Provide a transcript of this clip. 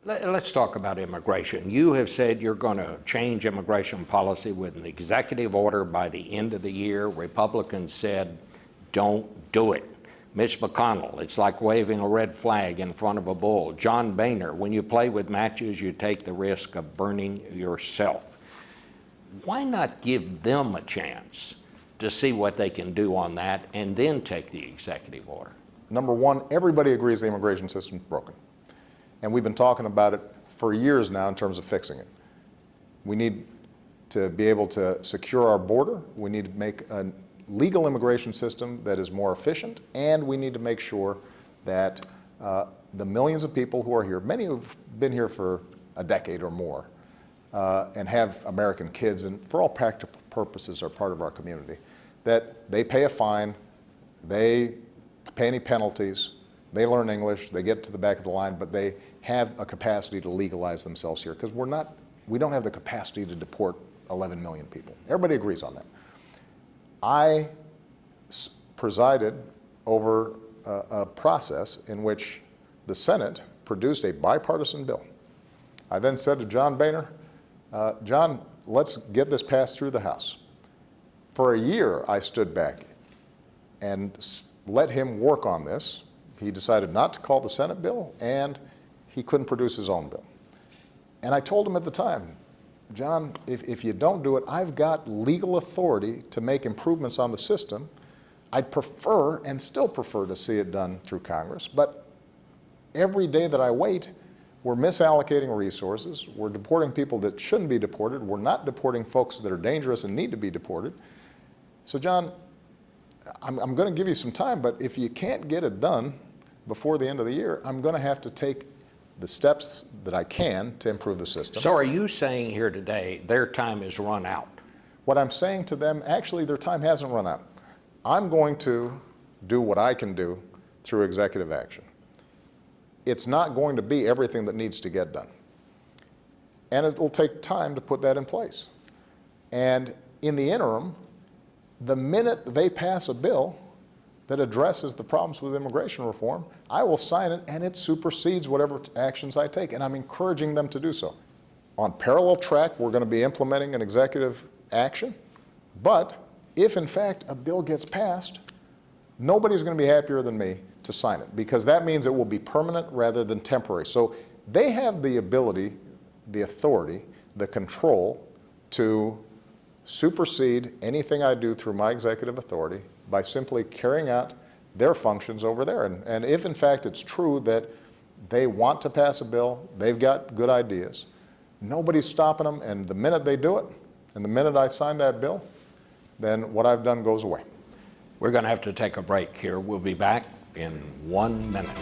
Let's talk about immigration. You have said you're going to change immigration policy with an executive order by the end of the year. Republicans said, don't do it. Mitch McConnell, it's like waving a red flag in front of a bull. John Boehner, when you play with matches, you take the risk of burning yourself. Why not give them a chance to see what they can do on that and then take the executive order? Number one, everybody agrees the immigration system's broken. And we've been talking about it for years now in terms of fixing it. We need to be able to secure our border. We need to make a legal immigration system that is more efficient, and we need to make sure that the millions of people who are here, many who've been here for a decade or more, and have American kids, and for all practical purposes are part of our community, that they pay a fine, they pay any penalties, they learn English, they get to the back of the line, but they have a capacity to legalize themselves here, because we don't have the capacity to deport 11 million people. Everybody agrees on that. I presided over a process in which the Senate produced a bipartisan bill. I then said to John Boehner, John, let's get this passed through the House. For a year, I stood back and let him work on this. He decided not to call the Senate bill, and he couldn't produce his own bill. And I told him at the time, John, if you don't do it, I've got legal authority to make improvements on the system. I'd prefer and still prefer to see it done through Congress, but every day that I wait, we're misallocating resources, we're deporting people that shouldn't be deported, we're not deporting folks that are dangerous and need to be deported. So John, I'm going to give you some time, but if you can't get it done before the end of the year, I'm going to have to take the steps that I can to improve the system. So are you saying here today their time is run out? What I'm saying to them, actually their time hasn't run out. I'm going to do what I can do through executive action. It's not going to be everything that needs to get done. And it'll take time to put that in place. And in the interim, the minute they pass a bill that addresses the problems with immigration reform, I will sign it, and it supersedes whatever actions I take, and I'm encouraging them to do so. On parallel track, we're going to be implementing an executive action, but if in fact a bill gets passed, nobody's going to be happier than me to sign it, because that means it will be permanent rather than temporary. So they have the ability, the authority, the control to supersede anything I do through my executive authority by simply carrying out their functions over there. And if in fact it's true that they want to pass a bill, they've got good ideas, nobody's stopping them, and the minute they do it, and the minute I sign that bill, then what I've done goes away. We're going to have to take a break here. We'll be back in 1 minute.